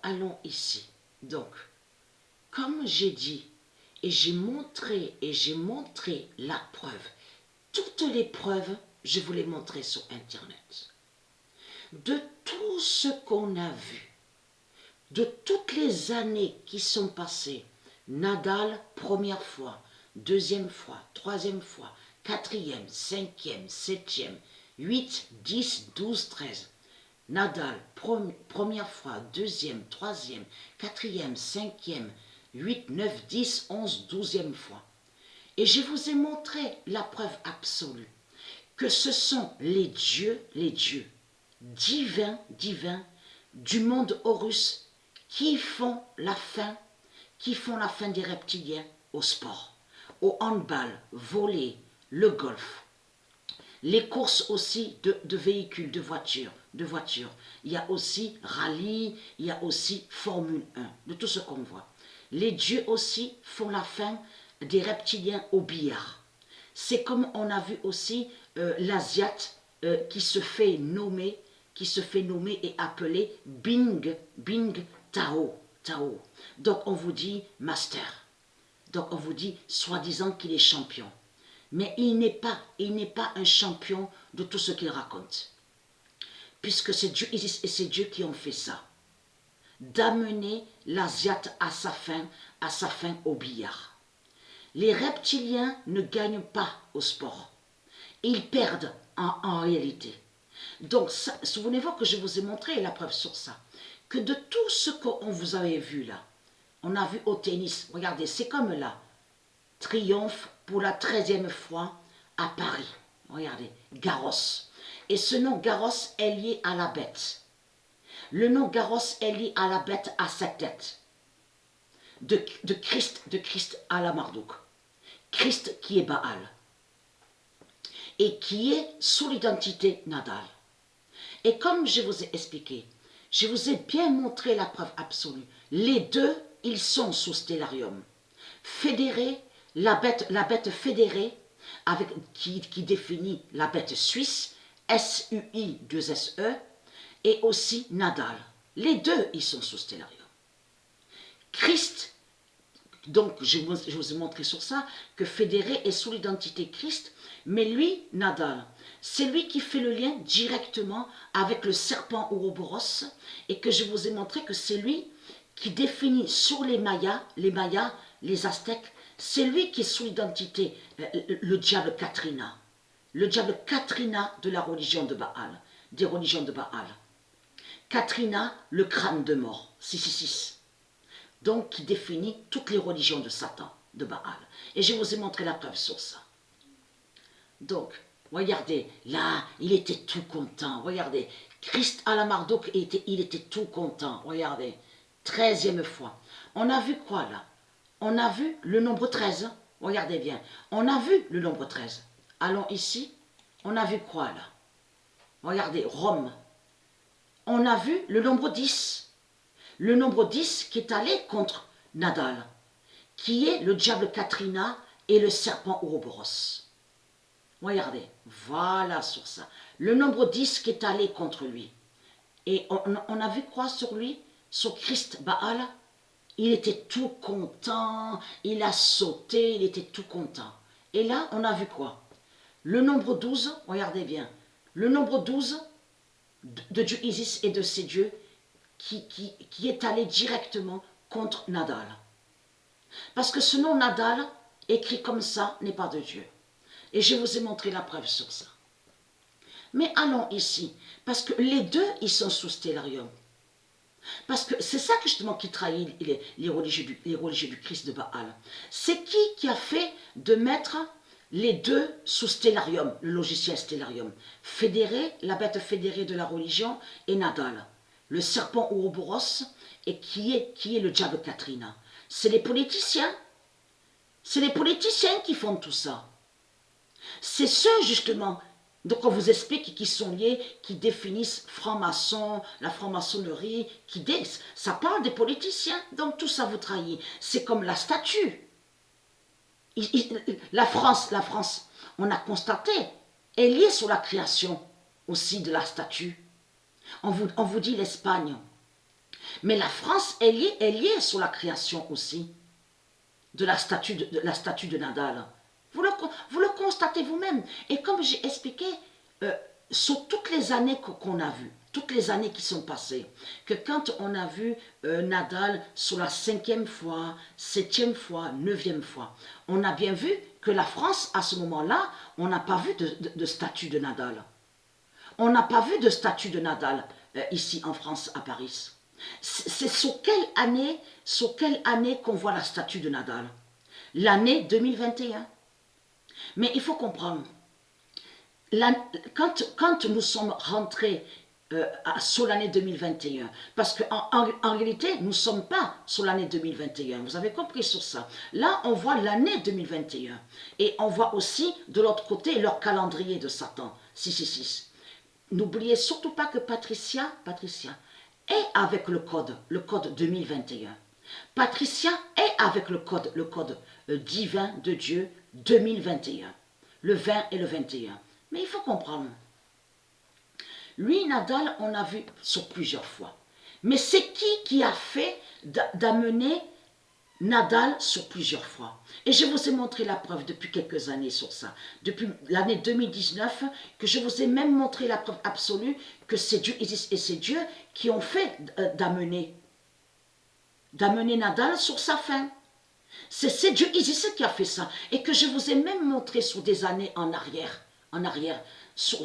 allons ici. Donc, comme j'ai dit, et j'ai montré la preuve. Toutes les preuves, je vous les montrer sur Internet. De tout ce qu'on a vu, de toutes les années qui sont passées, Nadal, première fois, deuxième fois, troisième fois, quatrième, cinquième, septième, 8, 10, 12, 13. Nadal, première fois, deuxième, troisième, quatrième, cinquième, 8, 9, 10, 11, 12e fois. Et je vous ai montré la preuve absolue que ce sont les dieux divins du monde Horus qui font la fin des reptiliens au sport, au handball, volley, le golf. Les courses aussi de véhicules, de voitures. Il y a aussi rallye, il y a aussi Formule 1, de tout ce qu'on voit. Les dieux aussi font la fin des reptiliens au billard. C'est comme on a vu aussi l'Asiate qui se fait nommer et appeler Bing Tao. Donc on vous dit master. Donc on vous dit soi-disant qu'il est champion. Mais il n'est pas un champion de tout ce qu'il raconte. Puisque c'est Dieu Isis et c'est Dieu qui ont fait ça. D'amener l'Asiate à sa fin au billard. Les reptiliens ne gagnent pas au sport. Ils perdent en réalité. Donc, souvenez-vous que je vous ai montré la preuve sur ça. Que de tout ce qu'on vous avait vu là, on a vu au tennis, regardez, c'est comme là, triomphe pour la 13e fois à Paris. Regardez, Garros. Et ce nom Garros est lié à la bête. Le nom Garros est lié à la bête à 7 têtes. De Christ à la Marduk. Christ qui est Baal. Et qui est sous l'identité Nadal. Et comme je vous ai expliqué, je vous ai bien montré la preuve absolue. Les deux, ils sont sous Stellarium. Fédérés, la bête fédérée, qui définit la bête suisse, SUI2SE, et aussi Nadal. Les deux, ils sont sous Stellarium. Christ, donc je vous ai montré sur ça, que fédéré est sous l'identité Christ, mais lui, Nadal, c'est lui qui fait le lien directement avec le serpent Ouroboros, et que je vous ai montré que c'est lui qui définit sur les Mayas, les Aztèques, c'est lui qui est sous l'identité, le diable Katrina. Le diable Katrina de la religion de Baal, des religions de Baal. Katrina, le crâne de mort, 666. Donc, qui définit toutes les religions de Satan, de Baal. Et je vous ai montré la preuve sur ça. Donc, regardez, là, il était tout content. Regardez, Christ à la Marduk, il était tout content. Regardez, 13e fois. On a vu quoi là? On a vu le nombre 13. Regardez bien. On a vu le nombre 13. Allons ici. On a vu quoi là? Regardez, Rome. On a vu le nombre 10. Le nombre 10 qui est allé contre Nadal, qui est le diable Katrina et le serpent Ouroboros. Regardez, voilà sur ça. Le nombre 10 qui est allé contre lui. Et on a vu quoi sur lui? Sur Christ Baal. Il était tout content, il a sauté, il était tout content. Et là, on a vu quoi? Le nombre 12, regardez bien, le nombre 12 de Dieu Isis et de ses dieux qui est allé directement contre Nadal. Parce que ce nom Nadal, écrit comme ça, n'est pas de Dieu. Et je vous ai montré la preuve sur ça. Mais allons ici, parce que les deux, ils sont sous Stellarium. Parce que c'est ça justement qui trahit les religieux du Christ de Baal. C'est qui a fait de mettre les deux sous Stellarium, le logiciel Stellarium? Fédéré, la bête fédérée de la religion, et Nadal, le serpent Ouroboros, et qui est le diable Katrina. C'est les politiciens. C'est les politiciens qui font tout ça. C'est ceux justement, donc on vous explique, qui sont liés, qui définissent franc-maçon, la franc-maçonnerie, ça parle des politiciens, donc tout ça vous trahit. C'est comme la statue. La France, on a constaté, est liée sur la création aussi de la statue. On vous dit l'Espagne. Mais la France est liée sur la création aussi de la statue de Nadal. Vous le constatez vous-même. Et comme j'ai expliqué, sur toutes les années qu'on a vues, toutes les années qui sont passées, que quand on a vu Nadal sur la 5e fois, 7e fois, 9e fois, on a bien vu que la France, à ce moment-là, on n'a pas vu de statue de Nadal. On n'a pas vu de statue de Nadal ici en France, à Paris. C'est sur quelle année qu'on voit la statue de Nadal? L'année 2021. Mais il faut comprendre, quand nous sommes rentrés sur l'année 2021, parce qu'en réalité, nous ne sommes pas sur l'année 2021, vous avez compris sur ça. Là, on voit l'année 2021, et on voit aussi de l'autre côté leur calendrier de Satan, 666. N'oubliez surtout pas que Patricia est avec le code 2021. Patricia est avec le code divin de Dieu 2021, le 20 et le 21. Mais il faut comprendre, lui, Nadal, on a vu sur plusieurs fois. Mais c'est qui a fait d'amener Nadal sur plusieurs fois? Et je vous ai montré la preuve depuis quelques années sur ça. Depuis l'année 2019, que je vous ai même montré la preuve absolue que c'est Dieu Isis et c'est Dieu qui ont fait d'amener Nadal sur sa fin. C'est Dieu Isis qui a fait ça. Et que je vous ai même montré sur des années en arrière, sur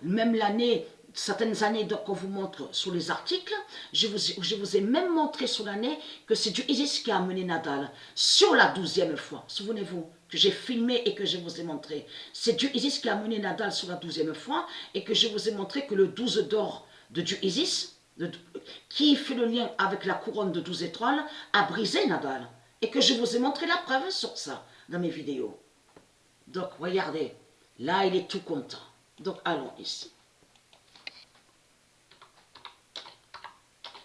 même l'année, certaines années qu'on vous montre sur les articles, je vous ai même montré sur l'année que c'est Dieu Isis qui a amené Nadal sur la 12e fois. Souvenez-vous que j'ai filmé et que je vous ai montré. C'est Dieu Isis qui a amené Nadal sur la 12e fois et que je vous ai montré que le 12 d'or de Dieu Isis, qui fait le lien avec la couronne de 12 étoiles, a brisé Nadal. Et que je vous ai montré la preuve sur ça dans mes vidéos. Donc, regardez, là, il est tout content. Donc, allons ici.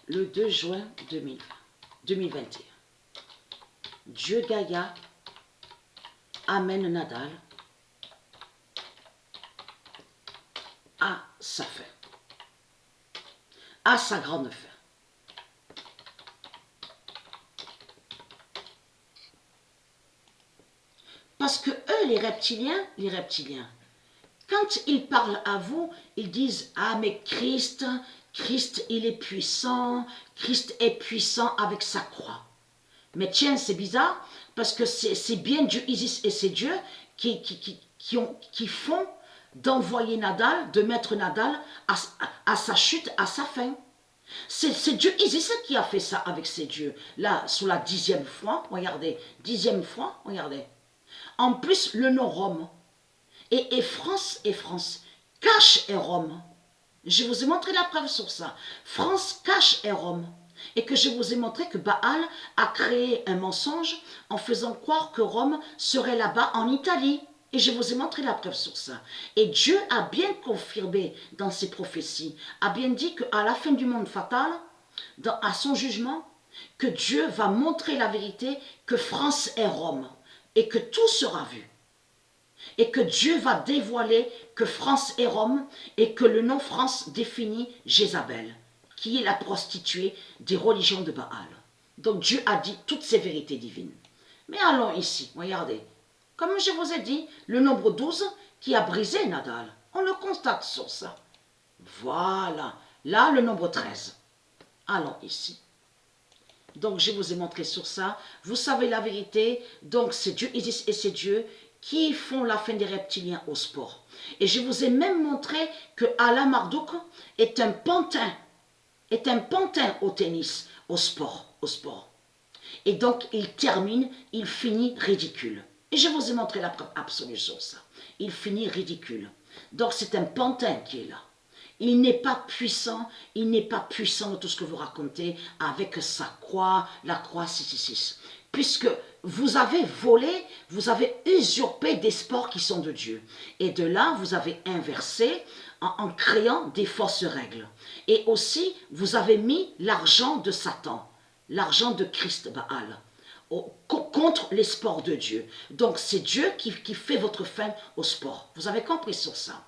Le 2 juin 2021. Dieu Gaïa amène Nadal à sa fin. À sa grande fin. Parce que eux, les reptiliens, quand ils parlent à vous, ils disent « Ah, mais Christ, il est puissant avec sa croix. » Mais tiens, c'est bizarre, parce que c'est bien Dieu Isis et c'est Dieu qui font d'envoyer Nadal, de mettre Nadal à sa chute, à sa fin. C'est Dieu Isis qui a fait ça avec ses dieux. Là, sur la 10e fois, regardez, 10e fois, regardez. En plus, le nom Rome. Et France, cache et Rome. Je vous ai montré la preuve sur ça. France cache et Rome. Et que je vous ai montré que Baal a créé un mensonge en faisant croire que Rome serait là-bas en Italie. Et je vous ai montré la preuve sur ça. Et Dieu a bien confirmé dans ses prophéties, a bien dit qu'à la fin du monde fatal, à son jugement, que Dieu va montrer la vérité, que France est Rome. Et que tout sera vu. Et que Dieu va dévoiler que France est Rome et que le nom France définit Jézabel, qui est la prostituée des religions de Baal. Donc Dieu a dit toutes ces vérités divines. Mais allons ici, regardez. Comme je vous ai dit, le nombre 12 qui a brisé Nadal. On le constate sur ça. Voilà. Là, le nombre 13. Allons ici. Donc, je vous ai montré sur ça. Vous savez la vérité. Donc, c'est Dieu Isis et c'est Dieu qui font la fin des reptiliens au sport. Et je vous ai même montré que Alain Marduk est un pantin au tennis, au sport. Et donc, il finit ridicule. Et je vous ai montré la preuve absolue sur ça. Il finit ridicule. Donc, c'est un pantin qui est là. Il n'est pas puissant de tout ce que vous racontez avec sa croix, la croix 666. Puisque vous avez volé, vous avez usurpé des sports qui sont de Dieu. Et de là, vous avez inversé en créant des fausses règles. Et aussi, vous avez mis l'argent de Satan, l'argent de Christ Baal, contre les sports de Dieu. Donc, c'est Dieu qui fait votre fin au sport. Vous avez compris sur ça.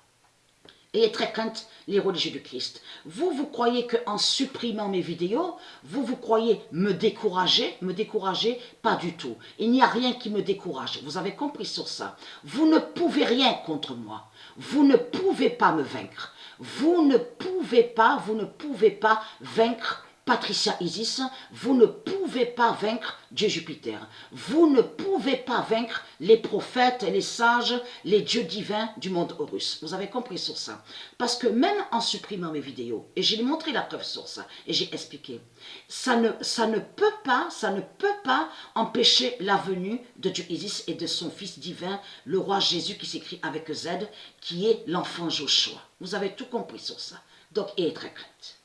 Et très crainte les religieux du Christ. Vous, vous croyez qu'en supprimant mes vidéos, vous croyez me décourager? Me décourager? Pas du tout. Il n'y a rien qui me décourage. Vous avez compris sur ça. Vous ne pouvez rien contre moi. Vous ne pouvez pas me vaincre. Vous ne pouvez pas vaincre Patricia Isis, vous ne pouvez pas vaincre Dieu Jupiter. Vous ne pouvez pas vaincre les prophètes, les sages, les dieux divins du monde Horus. Vous avez compris sur ça. Parce que même en supprimant mes vidéos, et j'ai montré la preuve sur ça, et j'ai expliqué, ça ne peut pas empêcher la venue de Dieu Isis et de son fils divin, le roi Jésus qui s'écrit avec Z, qui est l'enfant Joshua. Vous avez tout compris sur ça. Donc, ayez très crainte.